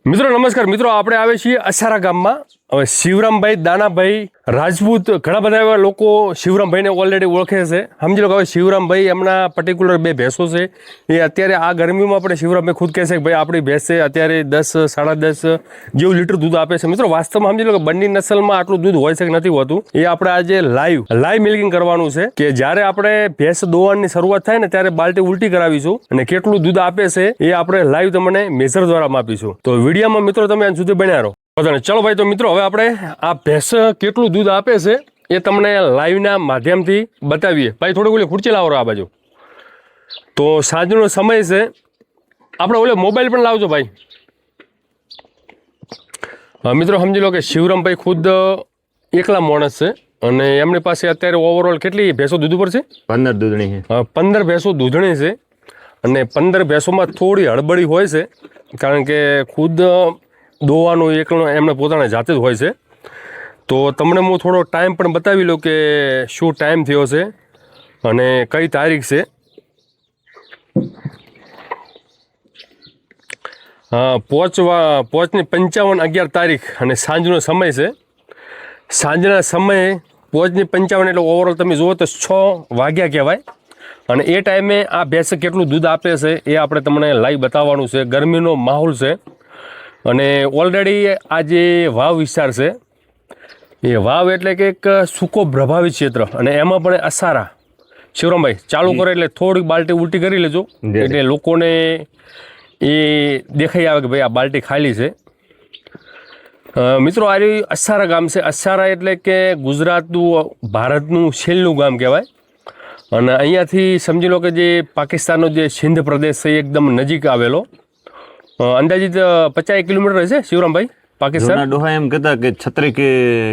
મિત્રો નમસ્કાર મિત્રો, આપણે આવે છીએ અસારા ગામમાં. હવે શિવરામભાઈ દાનાભાઈ રાજપૂત, ઘણા બધા એવા લોકો શિવરામભાઈને ઓલરેડી ઓળખે છે. સમજી લો કે હવે શિવરામભાઈ એમના પર્ટિક્યુલર બે ભેંસો છે. એ અત્યારે આ ગરમીમાં આપણે શિવરામભાઈ ખુદ કહે છે કે ભાઈ આપણી ભેંસ છે અત્યારે 10 સાડા 10 જેવું લીટર દૂધ આપે છે. મિત્રો વાસ્તવમાં સમજી લો કે બંને નસલમાં આટલું દૂધ હોય છે કે નથી હોતું, એ આપણે આજે લાઈવ મિલ્કિંગ કરવાનું છે. કે જ્યારે આપણે ભેંસ દોવાણની શરૂઆત થાય ને ત્યારે બાલટી ઉલટી કરાવીશું અને કેટલું દૂધ આપે છે એ આપણે લાઈવ તમને મેજર દ્વારા માપીશું. તો વિડીયોમાં મિત્રો તમે અંત સુધી બન્યા રહો. ચલો ભાઈ, તો મિત્રો હવે આપણે આ ભેંસ કેટલું દૂધ આપે છે એ તમને લાઈવના માધ્યમથી બતાવીએ. ભાઈ થોડુંક ઓલી ખુરચી લાવો આ બાજુ. તો સાંજનો સમય છે, આપણે ઓલે મોબાઈલ પણ લાવજો ભાઈ. મિત્રો સમજી લો કે શિવરામભાઈ ખુદ એકલા માણસ છે અને એમની પાસે અત્યારે ઓવરઓલ કેટલી ભેંસો દૂધ ઉપર છે? 15 દૂધણી છે. 15 ભેંસો દૂધણી છે અને 15 ભેંસોમાં થોડી હળબડી હોય છે, કારણ કે ખુદ દોવાનું એકલો એમને પોતાને જાતે જ હોય છે. તો તમને હું થોડો ટાઈમ પણ બતાવી લઉં કે શું ટાઈમ થયો છે અને કઈ તારીખ છે. પોચની 55 તારીખ અને સાંજનો સમય છે. સાંજના સમયે પોચની 55 એટલે ઓવરઓલ તમે જુઓ તો 6 વાગ્યા કહેવાય. અને એ ટાઈમે આ ભેંસ કેટલું દૂધ આપે છે એ આપણે તમને લાઈવ બતાવવાનું છે. ગરમીનો માહોલ છે અને ઓલરેડી આ જે વાવ વિસ્તાર છે એ વાવ એટલે કે એક સૂકો પ્રભાવિત ક્ષેત્ર, અને એમાં પણ અસારા. શિવરામભાઈ ચાલુ કરે એટલે થોડીક બાલટી ઉલટી કરી લેજો, એટલે લોકોને એ દેખાઈ આવે કે ભાઈ આ બાલટી ખાલી છે. મિત્રો આ અસારા ગામ છે. અસારા એટલે કે ગુજરાતનું ભારતનું છેલ્લું ગામ કહેવાય. અને અહીંયાથી સમજી લો કે જે પાકિસ્તાનનો જે સિંધ પ્રદેશ છે એકદમ નજીક આવેલો, અંદાજિત 50 કિલોમીટર હશે શિવરામભાઈ. પાકિસ્તાન ડોહા એમ કહેતા કે 36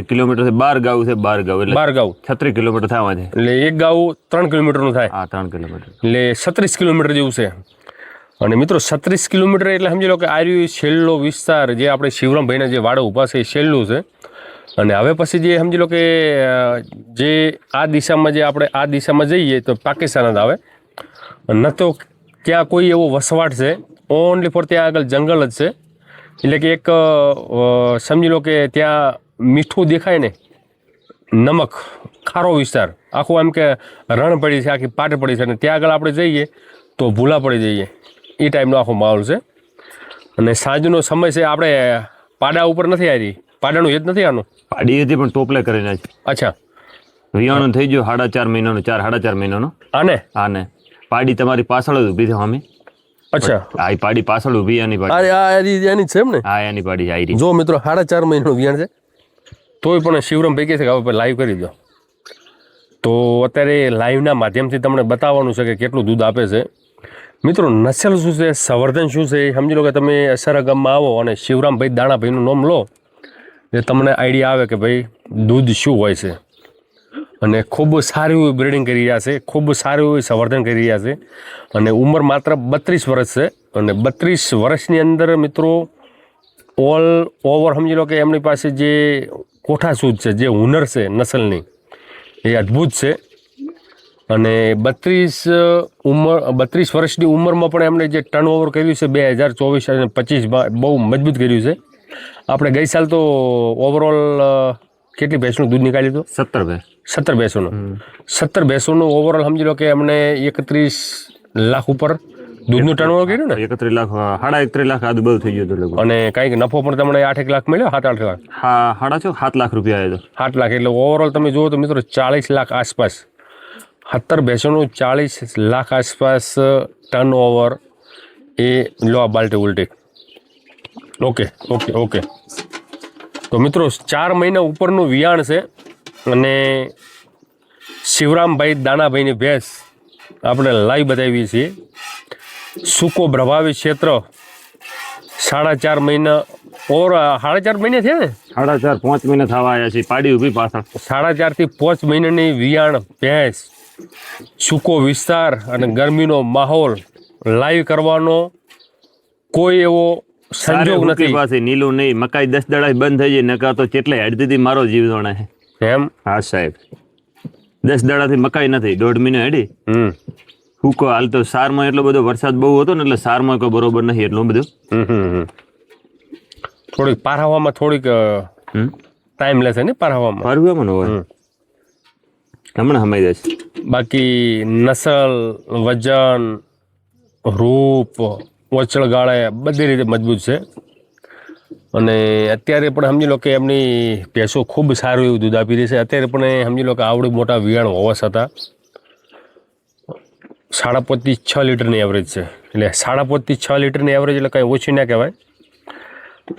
કિલોમીટર છે. 12 ગાવ છે. 12 ગાવ એટલે 12 ગાવ 36 કિલોમીટર થવા છે. એટલે એક ગાવ 3 કિલોમીટરનું થાય. હા, 3 કિલોમીટર એટલે 36 કિલોમીટર જેવું છે. અને મિત્રો 36 કિલોમીટર એટલે સમજી લો કે આ છેલ્લો વિસ્તાર જે આપણે શિવરામભાઈના જે વાડો ઊભા છે એ છેલ્લું છે. અને હવે પછી જે સમજી લો કે જે આ દિશામાં જે આપણે આ દિશામાં જઈએ તો પાકિસ્તાન જ આવે, ન તો ત્યાં કોઈ એવો વસવાટ છે. ઓનલી ફોર ત્યાં આગળ જંગલ જ છે. એટલે કે એક સમજી લો કે ત્યાં મીઠું દેખાય ને, નમક ખારો વિસ્તાર, આખું એમ કે રણ પડી છે, આખી પાટ પડી છે. અને ત્યાં આગળ આપણે જઈએ તો ભૂલા પડી જઈએ, એ ટાઈપનો આખો માહોલ છે. અને સાંજનો સમય છે. આપણે પાડા ઉપર નથી આવી, પાડાનું એ જ નથી આનું. પાડી હતી પણ ટોપલે કરી નાખી. અચ્છા, વિયાણું થઈ ગયું 4.5 મહિનાનો, 4.5 મહિનાનો. આને પાડી તમારી પાછળ જ ઊભી છે અમે. અચ્છા, આ પાડી પાછળ ઊભી એની પાડી એની છે એમ ને? હા, એની પાડી આવી રહી. જો મિત્રો 4.5 મહિનાનું વિયાણ છે, તોય પણ શિવરામભાઈ કહે છે કે હવે લાઈવ કરી દો. તો અત્યારે લાઈવના માધ્યમથી તમને બતાવવાનું છે કે કેટલું દૂધ આપે છે. મિત્રો નસલ શું છે, સંવર્ધન શું છે, સમજી લો કે તમે અસારા ગામમાં આવો અને શિવરામભાઈ દાણાભાઈનું નામ લો એટલે તમને આઈડિયા આવે કે ભાઈ દૂધ શું હોય છે. અને ખૂબ સારું એવું બ્રીડિંગ કરી રહ્યા છે, ખૂબ સારું એવું સંવર્ધન કરી રહ્યા છે. અને ઉંમર માત્ર 32 વર્ષ છે. અને 32 વર્ષની અંદર મિત્રો ઓલ ઓવર સમજી લો કે એમની પાસે જે કોઠાસૂઝ છે, જે હુનર છે નસલની, એ અદ્ભુત છે. અને 32 વર્ષની ઉંમરમાં પણ એમણે જે ટર્નઓવર કર્યું છે 2024 અને 25 બહુ મજબૂત કર્યું છે. આપણે ગઈ સાલ તો ઓવરઓલ કેટલી ભેંસનું દૂધ નીકાળ્યું હતું? 17 ભેંસોનું. 17 ભેંસોનું ઓવરઓલ સમજી લો કે એમણે 31 લાખ ઉપર દૂધનું ટર્નઓવર કર્યું ને? 31 લાખ, 31 લાખ આજુબાજુ થઈ ગયું હતું. અને કાંઈક નફો પણ તમને 8 લાખ મળ્યો? 7 લાખ? હા, 7 લાખ રૂપિયા આવ્યો. 7 લાખ એટલે ઓવરઓલ તમે જુઓ તો મિત્રો 40 લાખ આસપાસ, 17 ભેંસોનું 40 લાખ આસપાસ ટર્નઓવર એ લો આ બાલટી ઉલટી. ઓકે. તો મિત્રો 4 મહિના ઉપરનું વિયાણ છે. અને શિવરામભાઈ દાનાભાઈની ભેંસ આપણે લાઈવ બતાવીએ છીએ. સૂકો પ્રભાવિત ક્ષેત્ર, 4.5 મહિના ઓર 4.5 મહિના થયા ને? 4.5 મહિના થવા આવ્યા છે. પાડી ઊભી પાછળ 4.5 થી 5 મહિનાની વિયાણ ભેંસ, સૂકો વિસ્તાર અને ગરમીનો માહોલ લાઈવ કરવાનો કોઈ એવો સંજોગ નથી. પાસે નીલું નહીં, મકાઈ 10 દાડા બંધ થઈ જાય, નકા તો કેટલે હેડતી મારો જીવ જોણે છે એમ. હા સાહેબ, 10 દાડાથી મકાઈ નથી, 1.5 મહિનો હેડી. હુકો હાલ તો સારમાં એટલો બધો વરસાદ બહુ હતો ને એટલે સારમાં કોઈ બરોબર નહીં એટલું બધું. થોડીક પારવામાં થોડીક ટાઈમ લેશે ને પારવામાં. પારવામાં હોય હમણાં સમાઈ જશે. બાકી નસલ, વજન, રૂપ, ઓચળ ગાળે બધી રીતે મજબૂત છે. અને અત્યારે પણ સમજી લો કે એમની ભેંસો ખૂબ સારું એવું દૂધ આપી રહી છે. અત્યારે પણ એ સમજી લો કે આવડી મોટા વિયાણ હોવા છતાં 5.5 થી 6 લીટરની એવરેજ છે. એટલે 5.5 થી 6 લીટરની એવરેજ એટલે કાંઈ ઓછી ના કહેવાય.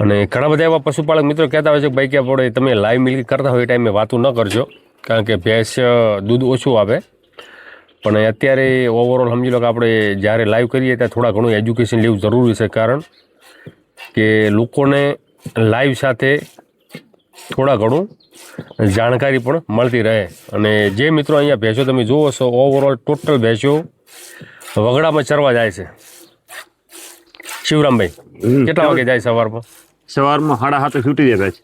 અને ઘણા બધા એવા પશુપાલક મિત્રો કહેતા હોય છે કે ભાઈ ક્યાં પડે તમે લાઈવ મિલ્ક કરતા હોય એ ટાઈમે વાતું ન કરજો, કારણ કે ભેંસ દૂધ ઓછું આપે. પણ અત્યારે ઓવરઓલ સમજી લો કે આપણે જ્યારે લાઈવ કરીએ ત્યારે થોડા ઘણું એજ્યુકેશન લેવું જરૂરી છે, કારણ કે લોકોને લાઈવ સાથે થોડા ઘણું જાણકારી પણ મળતી રહે. અને જે મિત્રો અહીંયા ભેંસો તમે જુઓ છો ઓવરઓલ ટોટલ ભેંસો વગડામાં ચરવા જાય છે. શિવરામભાઈ કેટલા વાગે જાય સવારમાં? સવારમાં 7:30 છૂટી જાય ભેંસ.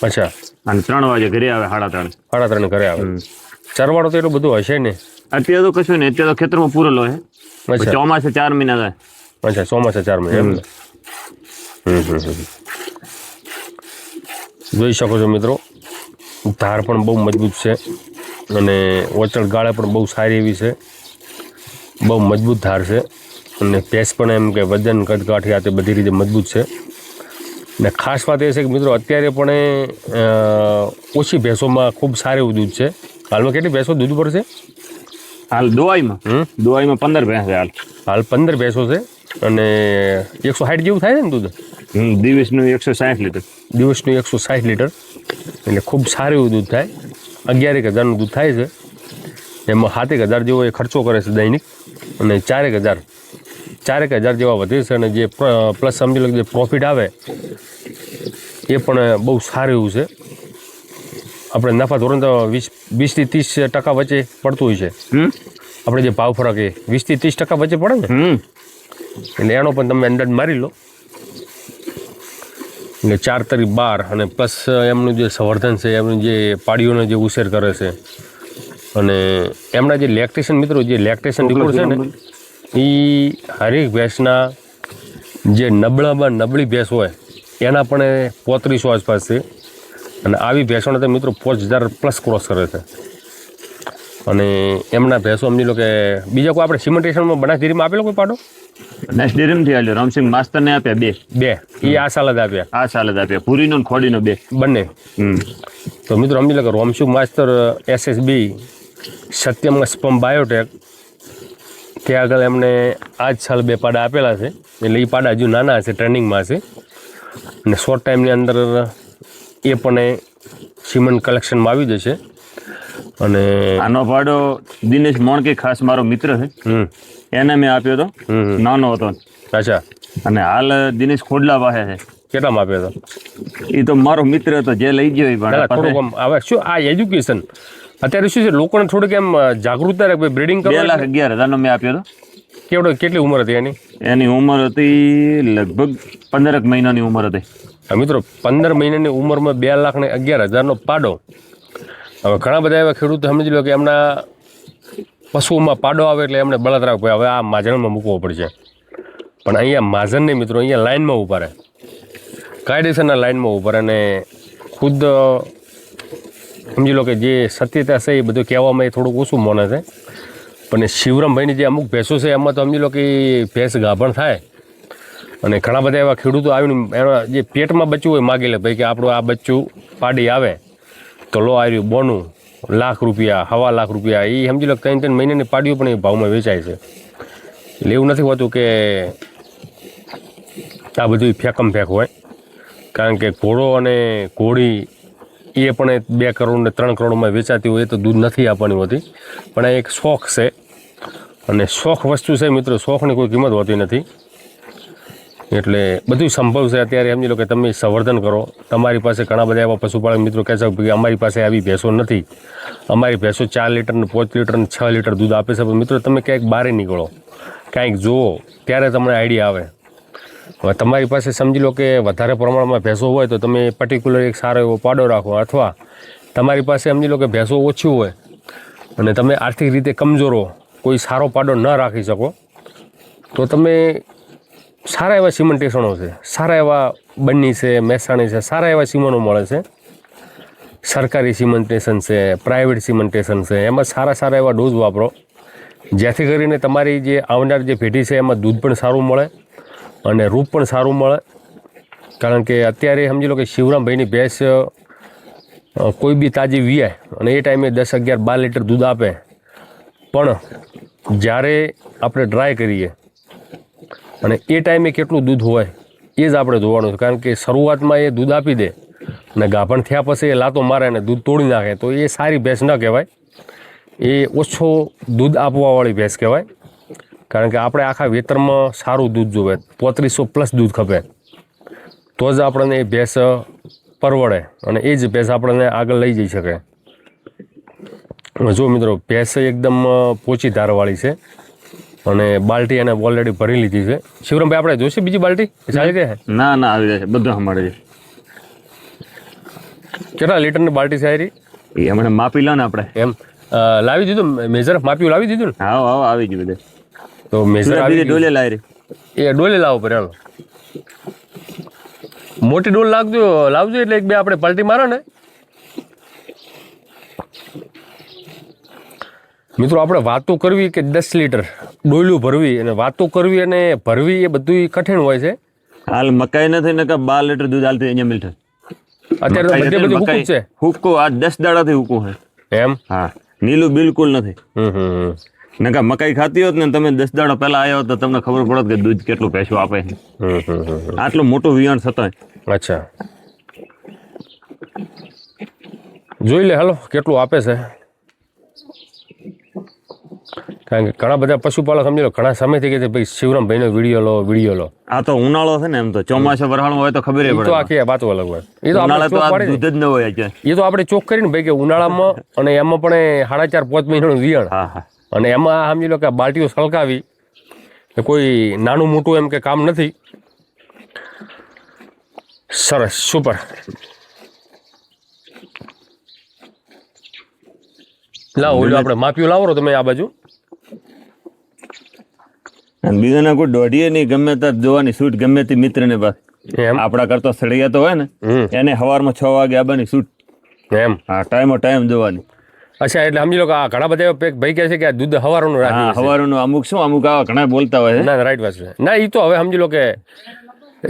અચ્છા. અને 3 વાગે ઘરે આવે. 3:30. 3:30 ઘરે આવે. ચરવાડો તો એટલું બધું હશે ને? અત્યારે તો કશું નહીં, અત્યારે તો ખેતરમાં પૂરેલો છે. ચોમાસે 4 મહિના થાય. અચ્છા, ચોમાસે 4 મહિના એમ ને? જોઈ શકો છો મિત્રો, ધાર પણ બહુ મજબૂત છે અને ઓચળ ગાળે પણ બહુ સારી એવી છે. બહુ મજબૂત ધાર છે અને ભેંસ પણ એમ કે વજન કદકાઠી આ તે બધી રીતે મજબૂત છે. ને ખાસ વાત એ છે કે મિત્રો અત્યારે પણ ઓછી ભેંસોમાં ખૂબ સારું એવું દૂધ છે. હાલમાં કેટલી ભેંસો દૂધ પર છે હાલ? દોવાઈમાં 15 ભેંસ છે હાલ 15 ભેંસો છે અને 160 જેવું થાય છે ને દૂધ? દિવસનું 160 લીટર. દિવસનું 160 લીટર એટલે ખૂબ સારું એવું દૂધ થાય. 11,000નું દૂધ થાય છે. એમાં 7,000 જેવો એ ખર્ચો કરે છે દૈનિક અને 4,000 જેવા વધે છે. અને જે પ્લસ સમજી લો જે પ્રોફિટ આવે એ પણ બહુ સારું એવું છે. આપણે નફા ધોરણ તો 20 થી 30% વચ્ચે પડતું હોય છે. આપણે જે ભાવ ફરક એ 20 થી 30% વચ્ચે પડે ને, એટલે એનો પણ તમે અંદાજ મારી લો. એટલે 4 તરી 12 અને પ્લસ એમનું જે સંવર્ધન છે, એમનું જે પાડીઓનો જે ઉછેર કરે છે અને એમના જે લેક્ટેશન મિત્રો જે લેક્ટેશન રિપોર્ટ છે ને એ હરેક ભેંસના જે નબળામાં નબળી ભેંસ હોય એના પણ 3500 આસપાસ છે. અને આવી ભેંસોને તો મિત્રો 5,000 પ્લસ ક્રોસ કરે છે. અને એમના ભેંસો સમજી લો કે બીજા કોઈ આપણે સિમેન્ટેશનમાં બનાસ ડેરીમાં આપેલો કોઈ પાડો? બનાસ ડેરીમાંથી આલ્યો. રામસિંહ માસ્તરને આપ્યા 2 એ આ સાલ જ આપ્યા? આ સાલ જ આપ્યા. પૂરીનો ને ખોડીનો 2 બંને. તો મિત્રો સમજી લો કે રામસિંહ માસ્તર SSB સત્યમ સ્પમ બાયોટેક ત્યાં આગળ એમને આ જ સાલ 2 પાડા આપેલા છે. એટલે એ પાડા હજુ નાના હશે, ટ્રેનિંગમાં હશે અને શોર્ટ ટાઈમની અંદર એ પણ સિમેન્ટ કલેક્શનમાં આવી જશે. અને આનો પાડો દિનેશ મોણકે ખાસ મારો મિત્ર છે, એને મેં આપ્યો હતો, નાનો હતો. અચ્છા. અને હાલ દિનેશ ખોડલા પાસે છે. કેટલામાં આપ્યો હતો? એ તો મારો મિત્ર હતો, જે લઈ ગયો એ થોડુંક આમ આવે શું આ એજ્યુકેશન અત્યારે શું છે લોકોને થોડીક એમ જાગૃતતા રહે. બ્રીડિંગ 2,11,000 મેં આપ્યો હતો. કેટલી ઉંમર હતી એની? એની ઉંમર હતી લગભગ 15 મહિનાની ઉંમર હતી. મિત્રો 15 મહિનાની ઉંમરમાં 2,11,000નો પાડો. હવે ઘણા બધા એવા ખેડૂતો સમજી લો કે એમના પશુઓમાં પાડો આવે એટલે એમને બળતરા ભાઈ હવે આ માઝનમાં મૂકવો પડશે. પણ અહીંયા માઝન નહીં મિત્રો, અહીંયા લાઇનમાં ઊભા રહે, કાયદેસરના લાઇનમાં ઊભા રહે. અને ખુદ સમજી લો કે જે સત્યતા છે એ બધું કહેવામાં એ થોડુંક ઓછું માને છે. પણ શિવરામભાઈની જે અમુક ભેંસો છે એમાં તો સમજી લો કે ભેંસ ગાભણ થાય અને ઘણા બધા એવા ખેડૂતો આવીને એના જે પેટમાં બચ્ચું હોય માગી લે ભાઈ કે આપણું આ બચ્ચું પાડી આવે તો લો આવ્યું બોનું ₹1,00,000 ₹1,50,000 એ સમજી લો 3 મહિનાની પાડીઓ પણ એ ભાવમાં વેચાય છે. એટલે એવું નથી હોતું કે આ બધું ફેંકમ ફેંક હોય, કારણ કે ઘોડો અને ઘોડી એ પણ 2 કરોડ ને 3 કરોડમાં વેચાતી હોય એ તો દૂધ નથી આપવાની હોતી. પણ આ એક શોખ છે અને શોખ વસ્તુ છે મિત્રો, શોખની કોઈ કિંમત હોતી નથી. એટલે બધું સંભવ છે. અત્યારે સમજી લો કે તમે સંવર્ધન કરો. તમારી પાસે ઘણા બધા એવા પશુપાલક મિત્રો કહે છે કે અમારી પાસે આવી ભેંસો નથી, અમારી ભેંસો 4 લીટર ને 5 લીટર ને 6 લીટર દૂધ આપે છે. પણ મિત્રો તમે ક્યાંક બહાર નીકળો, કાંઈક જુઓ ત્યારે તમને આઈડિયા આવે. હવે તમારી પાસે સમજી લો કે વધારે પ્રમાણમાં ભેંસો હોય તો તમે પર્ટિક્યુલર એક સારો એવો પાડો રાખો, અથવા તમારી પાસે સમજી લો કે ભેંસો ઓછી હોય અને તમે આર્થિક રીતે કમજોર હો, કોઈ સારો પાડો ન રાખી શકો તો તમે સારા એવા સિમેન્ટેશનો છે, સારા એવા બન્ની છે, મહેસાણી છે, સારા એવા સિમનો મળે છે. સરકારી સિમેન્ટેશન છે, પ્રાઇવેટ સિમેન્ટેશન છે, એમાં સારા સારા એવા ડોઝ વાપરો, જેથી કરીને તમારી જે આવનાર જે પેઢી છે એમાં દૂધ પણ સારું મળે અને રૂપ પણ સારું મળે. કારણ કે અત્યારે સમજી લો કે શિવરામભાઈની ભેંસ કોઈ બી તાજી વીયાય અને એ ટાઈમે 10, 11, 12 લીટર દૂધ આપે, પણ જ્યારે આપણે ડ્રાય કરીએ અને એ ટાઈમે કેટલું દૂધ હોય એ જ આપણે જોવાનું છે. કારણ કે શરૂઆતમાં એ દૂધ આપી દે અને ગાભણ થયા પછી એ લાતો મારે અને દૂધ તોડી નાખે તો એ સારી ભેંસ ન કહેવાય, એ ઓછો દૂધ આપવાવાળી ભેંસ કહેવાય. કારણ કે આપણે આખા વેતરમાં સારું દૂધ જોવે, 3500+ દૂધ ખપે, તો જ આપણને એ ભેંસ પરવડે અને એ જ ભેંસ આપણને આગળ લઈ જઈ શકે. જો મિત્રો, ભેંસ એકદમ પોચી ધારવાળી છે અને બાલ્ટી એને ઓલરેડી ભરી લીધી છે. શિવરામભાઈ, આપણે જોશે બીજી બાલ્ટી ચાલી જાય? ના ના, આવી જાય છે, બધું અમારે છે. કેટલા લીટરની બાલ્ટી છે આરી? એ હમણાં માપી લો ને આપણે. એમ લાવી દીધું મેજર? માપ્યું લાવી દીધું ને? હા હા, આવી ગયું બધે. તો મેજર આવી ડોલે લાવી એ ડોલે લાવો પડે. હાલો, મોટી ડોલ લાવજો એટલે એક બે આપણે પલટી મારો ને. મિત્રો, આપણે વાતો કરવી કે 10 લીટર ડોલું ભરવી અને વાતો કરવી અને ભરવી એ બધું કઠિન હોય છે. હાલ મકાઈ નથી ને કે 12 લીટર દૂધ હાલતું અહીંયા મિલશે અત્યારે તો બધે બધું હુકું છે. હુક્કો આ 10 દાડાથી હુક્કો છે. એમ? હા, નીલું બિલકુલ નથી. નકા મકાઈ ખાતી હોત ને તમે 10 દાડા પહેલા આવ્યા હોત તો તમને ખબર પડત કે દૂધ કેટલું પૈસું આપે છે. આટલું મોટું વિયાણ થતા. અચ્છા, જોઈ લે હાલો કેટલું આપે છે. કારણ કે ઘણા બધા પશુપાલક સમજી લો ઘણા સમયથી કહે છે ભાઈ શિવરામભાઈનો વિડીયો લો. આ તો ઉનાળો છે ને, એમ તો ચોમાસા વરસાદ હોય તો ખબર પડે. તો આખી વાતો અલગ હોય. એ તો ઉનાળા તો આ દૂધ જ ન હોય છે. એ તો આપણે ચોક કરીને ભાઈ કે ઉનાળામાં અને એમાં પણ 4.5-5 મહિનાનું વિયાણ. હા હા, અને એમાં સમજી લો કે બાલ્ટીઓ સળકાવી એ કોઈ નાનું મોટું એમ કે કામ નથી. સરસ, સુપર. લાવો ઓલું આપણે માપ્યું લાવો તમે આ બાજુ. અને બીજાના કોઈ દોઢીએ નહીં, ગમે ત્યાં જોવાની છૂટ ગમે તે મિત્રને પાસે. એમ આપણા કરતો સળિયા તો હોય ને, એને સવારમાં 6 વાગે આવવાની છૂટ. એમ? હા, ટાઈમ જોવાની. અચ્છા, એટલે સમજી લો કે આ ઘણા બધા એવા ભાઈ કહે છે કે આ દૂધ હવારનું હા, રાખે. સવારનું અમુક આવા ઘણા બોલતા હોય છે. ના, રાઈટ વાત છે. ના, એ તો હવે સમજી લો કે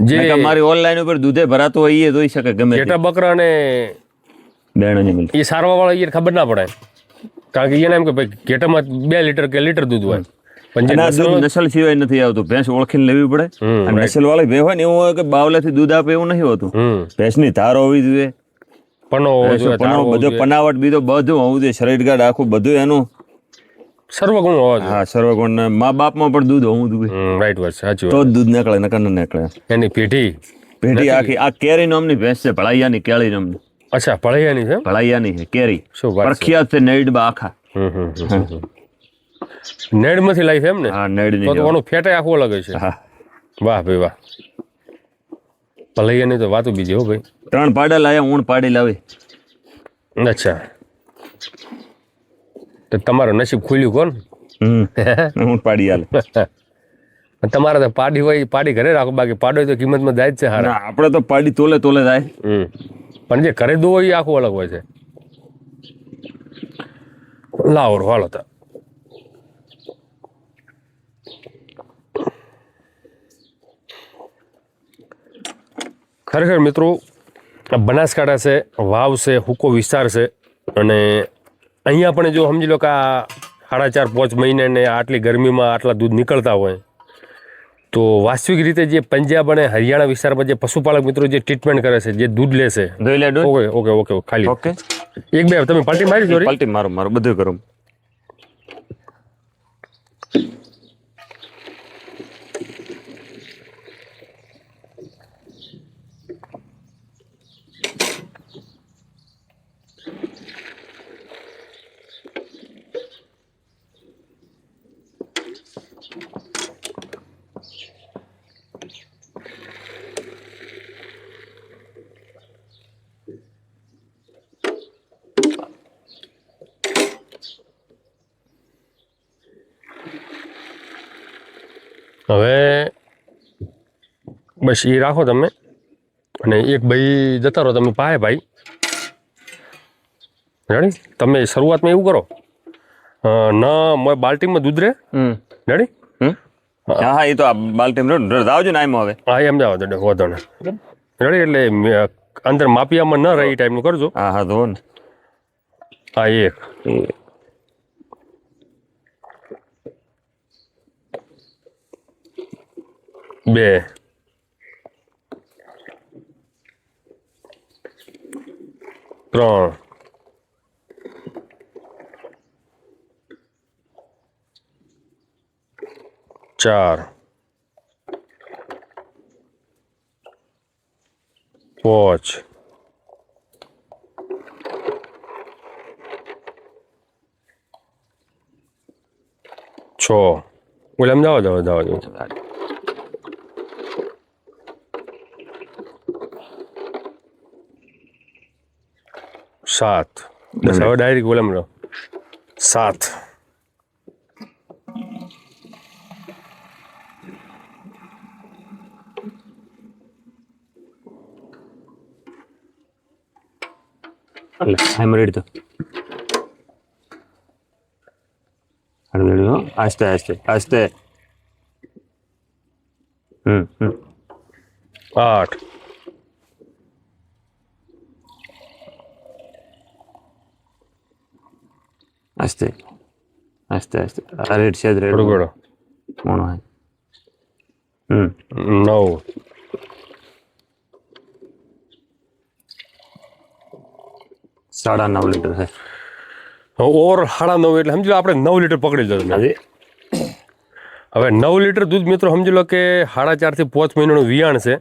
જે મારી ઓનલાઈન ઉપર દૂધે ભરાતો હોય એ જોઈ શકે ગમે તે. ઘેટા બકરા અને એ સારવા વાળા એ ખબર ના પડે. કારણ કે એને એમ કે ભાઈ ઘેટામાં 2 લીટર કે લીટર દૂધ હોય, પણ જે નસલ સિવાય નથી આવતું. ભેંસ ઓળખીને લેવી પડે. નસલ વાળી ભેંસ હોય ને એવું હોય કે બાવલાથી દૂધ આપે એવું નહીં હોતું. ભેંસની ધાર હોવી જોઈએ, બધો પનાવટ બીજો બધું હોવું જોઈએ, શરીર ગાઢ આખું બધું એનું સર્વગુણ હોવા જોઈએ. હા, સર્વગુણ. મા બાપમાં પણ દૂધ હોવું જોઈએ. રાઈટ વાત છે, સાચી તો વાત. જ દૂધ નીકળે, નકર ન નીકળે. એની પેઢી આખી આ કેરી નામની ભેંસ છે, ભળાઈયાની કેળી નામની. અચ્છા, ભળૈયાની છે? ભળાઈયાની છે કેરી. શું વાત છે? પ્રખ્યાત છે નેડબા આખા. નેડમાંથી લાવી છે એમ ને? હા, નેડની. તો ઓનું ફેટે આખું અલગ છે. હા, વાહ ભાઈ વાહ. ભળૈયાની તો વાતો બીજી હો ભાઈ. 3 પાડા લાયા, ઊણ પાડી લાવી. અચ્છા, તો તમારું નસીબ ખુલ્યું કોણ? ઊણ પાડી હાલ. તમારે તો પાડી હોય પાડી ઘરે રાખો, બાકી પાડો તો કિંમતમાં જાય જ છે. હારા, આપણે તો પાડી તોલે જાય. પણ જે ઘરે દો હોય એ આખું અલગ હોય છે. લાવો હાલો તો. ખરેખર મિત્રો, બનાસકાંઠા છે, વાવ છે, હુકો વિસ્તાર છે અને અહીંયા પણ જો સમજી લો કે આ 4.5-5 મહિને ને આટલી ગરમીમાં આટલા દૂધ નીકળતા હોય તો વાસ્તવિક રીતે જે પંજાબ અને હરિયાણા વિસ્તારમાં જે પશુપાલક મિત્રો જે ટ્રીટમેન્ટ કરે છે, જે દૂધ લે છે. ઓકે, ખાલી ઓકે. એક બે તમે પાર્ટી મારી જોરી. પાર્ટી મારો બધું કરું. હવે બસ એ રાખો તમે, અને એક ભાઈ જતા રહો તમે પાસે ભાઈ. રેડી? તમે શરૂઆતમાં એવું કરો, બાલ્ટીમાં દૂધ રે. રેડી? હા એ તો આ બાલ્ટીમાં આવજો ને આમ હવે. હા એમ જાવ તો વધો ને. રેડી? એટલે અંદર માપિયામાં ન રહે એ ટાઈપનું કરજો. હા હા તો ને. હા એક. 2 3 4 5 6 ઓલા જાઓ 7 બસ હવે ડાયરેક્ટ બોલામ લો 7 I'm ready to. આસ્તે આસ્તે આસ્તે. 8 આસ્તે આસ્તે આસ્તે. રેડ છે રેડ ગોળો મોણો હે. 9 9.5 લીટર છે. ઓવર 9.5 એટલે સમજી લો આપણે 9 લીટર પકડી લો તમે. હવે 9 લીટર દૂધ મિત્રો સમજી લો કે 4.5 થી 5 મહિનાનું વિયાણ છે.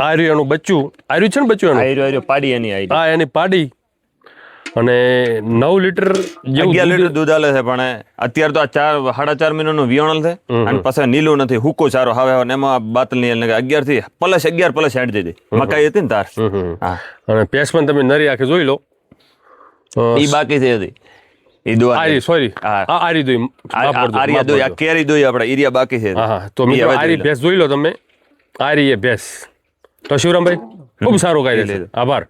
આર્યનું બચ્ચું આર્યું છે ને બચ્ચું એનું આયરો પાડી એની આયરી. હા એની પાડી, અને 9 લીટર જેવું 11 લીટર દૂધ આલે છે. પણ અત્યારે તો આ 4.5 મહિનાનું વિયાણલ છે, અને પછી નીલું નથી, હુકો ચારો હવે એમાં બાતલની 11 થી +11 +8 દીધી મકાઈ હતી ને તાર. હા અને પેસમાં તમે નરી આંખે જોઈ લો. ઈ બાકી છે હતી ઈ દો આરી સોરી હા. આરી દોઈ આરિયા દોઈ આ કેરી દોઈ આપણે ઈરિયા બાકી છે. હા હા તો મિત્રો આરી ભેંસ જોઈ લો તમે. આરી એ ભેંસ તો શિવરામભાઈ ખૂબ સારું કાઢી છે. આભાર.